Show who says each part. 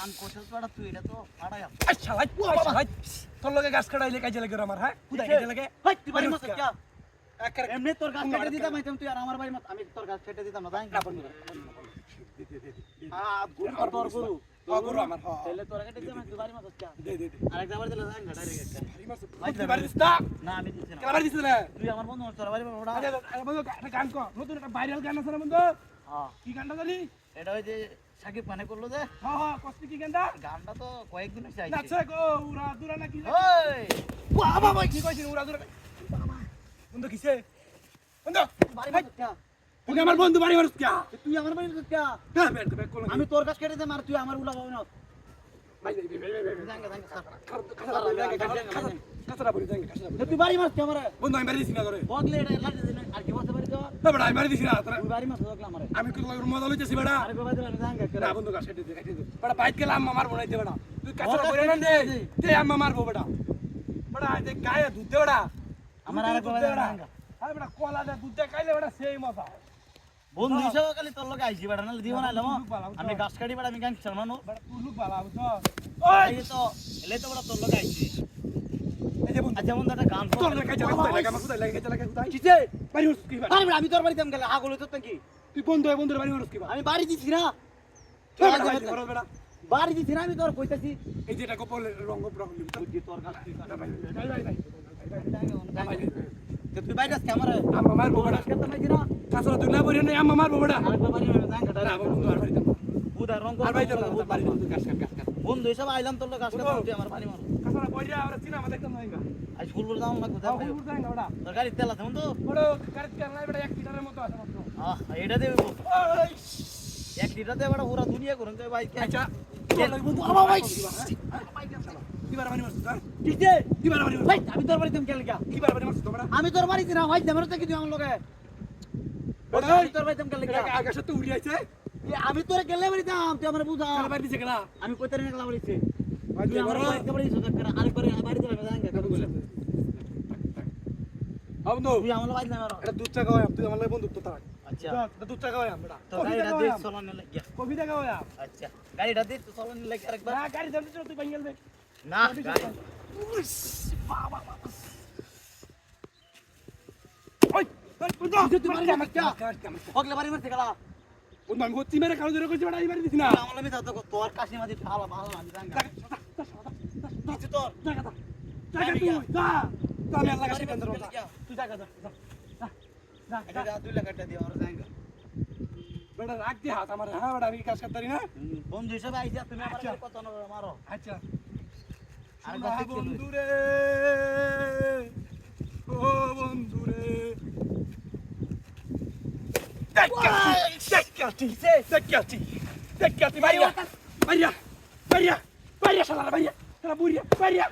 Speaker 1: গান কোথাও তো তুই এটা তো ফাড়াই আপ
Speaker 2: আচ্ছা ভাই তোর লগে গাছ কাটাইলে কাজে লাগে আমার হ্যাঁ কোথায় কাজে লাগে
Speaker 1: ভাই তুই বাড়ি মাছ কি এমনি তোর গাছ কেটে দিতাম তুই আর আমার বাড়ি মাছ আমি তোর গাছ কেটে দিতাম না তাই না বন্ধু গুরু তোর গুরু
Speaker 2: গুরু আমার
Speaker 1: তাহলে তোর কেটে দিতাম তুই বাড়ি মাছ কি
Speaker 2: দে দে
Speaker 1: আরেকটা বাড়ি দিলে যাই না ডাইরেক্ট
Speaker 2: বাড়ি মাছ তুই বাড়ি দিস না
Speaker 1: না আমি দিছি না
Speaker 2: কেন বাড়ি দিস না
Speaker 1: তুই আমার বন্ধু তোর বাড়ি বড়
Speaker 2: আরে বন্ধু একটা গান কর নতুন একটা ভাইরাল গান আছে না বন্ধু
Speaker 1: হ্যাঁ
Speaker 2: কি গানটা জানি
Speaker 1: এটা ওই যে সাকিব খানে করলো যে
Speaker 2: হ্যাঁ হ্যাঁ কষ্ট কি গানটা
Speaker 1: গানটা তো কয়েকদিন চাইছে
Speaker 2: নাচে গো উড়া দুরা নাকি
Speaker 1: ওই
Speaker 2: বাবা ভাই কি কইছিস উড়া দুরা বন্ধু কিসে বন্ধু
Speaker 1: বাড়ি মাছ কি
Speaker 2: তুই আমার বন্ধু বাড়ি মারছ কি
Speaker 1: তুই আমার বাড়ি মাছ কি
Speaker 2: হ্যাঁ বের বের কোন
Speaker 1: আমি তোর গাছ কেটে দিতাম আর তুই আমার উলা বাবা না
Speaker 2: ভাই
Speaker 1: জাঙ্গা
Speaker 2: কাছরা বলি জাঙ্গা কাছরা
Speaker 1: তুই বাড়ি মাছ কি আমার
Speaker 2: বন্ধু আমি বাড়ি দিছি না ধরে
Speaker 1: বগলে এটা লাঠি দিন আর কি বসে বাড়ি দাও
Speaker 2: বড় আমি বাড়ি দিছি না তোরা
Speaker 1: তুই বাড়ি মাছ দোকলা আমারে
Speaker 2: আমি কত মজা লইতেছি বেটা
Speaker 1: আরে বাবা দিলা জাঙ্গা করে
Speaker 2: না বন্ধু গাছ কেটে দে বেটা বাইক গেলাম আম্মা মারবো না বেটা তুই কাছরা বলে না দে তে আম্মা মারবো বেটা বেটা যে গায়ে দুধ দে বেটা
Speaker 1: আমার আরে বাবা দিলা জাঙ্গা
Speaker 2: আরে বেটা কলা দে দুধ দে খাইলে বেটা সেই মজা
Speaker 1: বন্ধু হিসাবে খালি তোর লগে আইছি বেটা নালে দিও না লম আমি গাছ কাটি বেটা আমি গান চালানো
Speaker 2: বেটা তুই লুক বালা বুঝছো
Speaker 1: এই তো এলে তো বেটা তোর লগে আইছি
Speaker 2: এই যে বন্ধু
Speaker 1: আচ্ছা বন্ধু একটা গান
Speaker 2: তোর লাগে চালা কোথায় লাগে আমার কোথায় লাগে চালা কোথায় কিছে বাড়ি মারছ কি
Speaker 1: আরে বেটা আমি তোর বাড়িতে গেলে আগল হইতো কি
Speaker 2: তুই বন্ধু বন্ধুর বাড়ি মারছ কি
Speaker 1: আমি বাড়ি দিছি না
Speaker 2: বেটা
Speaker 1: বাড়ি দিছি না আমি তোর কইতাছি
Speaker 2: এই যে এটা কপলের রঙ
Speaker 1: বুঝি তোর গাছ তুই কাটা
Speaker 2: ভাই
Speaker 1: তুই বাইরে আস ক্যামেরা
Speaker 2: আম্মা মারবো বেটা
Speaker 1: কেন মাইছি না
Speaker 2: কাছরা তুই না বলি না আম্মা মারবো বেটা
Speaker 1: আরেকটা বাড়ি আমি জাঙ্গা
Speaker 2: না বন্ধু আর বাড়ি
Speaker 1: বুদা রং
Speaker 2: আর বাড়ি যাবো বাড়ি গাছ কাট
Speaker 1: বন্ধু হিসাবে আইলাম তোর গাছ কাটা তুই আমার বাড়ি মারো
Speaker 2: কাছরা বইরা আমরা সিনেমা দেখতাম না
Speaker 1: আজ ফুল ফুল দাম লাগবে
Speaker 2: আও ঘুর যাই না বেটা
Speaker 1: তোর গাড়ি তেল আছে বন্ধু
Speaker 2: বড় কারেক্ট কেন নাই বেটা 1 লিটারের মতো আছে মাত্র
Speaker 1: এটা দেব
Speaker 2: ওই
Speaker 1: 1 লিটার দে বড় পুরো দুনিয়া করুন তো ভাই
Speaker 2: আচ্ছা
Speaker 1: বন্ধু বাবা ভাই
Speaker 2: কি বার বাড়ি মারছ
Speaker 1: কিছে
Speaker 2: কি বার বাড়ি মারছ
Speaker 1: ভাই আমি তোর বাড়িতে কেন লাগা
Speaker 2: কি বার বাড়ি মারছ তোমরা
Speaker 1: আমি তোর বাড়িতে না ভাই আমার তো কিছু আমার লগে আমি তোর বাড়িতে কেন লাগা
Speaker 2: আকাশে তো উড়ি আইছে
Speaker 1: আমি তোরে গেলে বাড়িতে তুই আমার বুঝা
Speaker 2: কাল বাড়ি দিছে কেলা
Speaker 1: আমি কইতে না গেলাম বাড়িতে
Speaker 2: ভাই
Speaker 1: তুই আমার বাড়িতে বাড়ি সুযোগ করে আরেকবার বাড়িতে যাবে জাঙ্গা কবে বলে
Speaker 2: বন্ধু
Speaker 1: তুই আমার বাড়িতে না মারো
Speaker 2: এটা দুধ চা খাওয়াই তুই আমার লাগে বন্ধুত্ব তার
Speaker 1: আচ্ছা
Speaker 2: দুধ চা খাওয়াই আমরা
Speaker 1: তো গাড়িটা দে চলানো লাগিয়া
Speaker 2: কবিতা খাওয়াই
Speaker 1: আচ্ছা গাড়িটা দে চলানো লাগি আরেকবার
Speaker 2: না গাড়ি ধরতে তুই বাঙ্গেল বে
Speaker 1: না গাড়ি
Speaker 2: ওই বন্ধু
Speaker 1: তুই মারি আমার কি ওগলে বাড়ি মারতে গেলা
Speaker 2: বন্ধু আমি গতি মেরে কালো ধরে কইছি বেটা এই বাড়ি দিছ না
Speaker 1: আমার আমি তো তোর কাশি মাঝে ফালা ভালো আমি জাঙ্গা কিছু তোর
Speaker 2: জায়গা তুই যা তো আমি আল্লাহ কাছে কেন্দ্র তুই জায়গা যা যা
Speaker 1: এটা 2 লাখ টাকা দিও আর জাঙ্গা
Speaker 2: বেটা রাখ দি হাত আমার হ্যাঁ বেটা আমি কাজ করতে পারি না
Speaker 1: বন্ধু হিসেবে আইছা তুমি আমার কত মারো
Speaker 2: আচ্ছা
Speaker 1: আর
Speaker 2: বন্ধু রে ও বন্ধু রে দেখ ভাইয়া ভাইয়া ভাইয়া ভাইয়া শালা ভাইয়া শালা বুড়িয়া ভাইয়া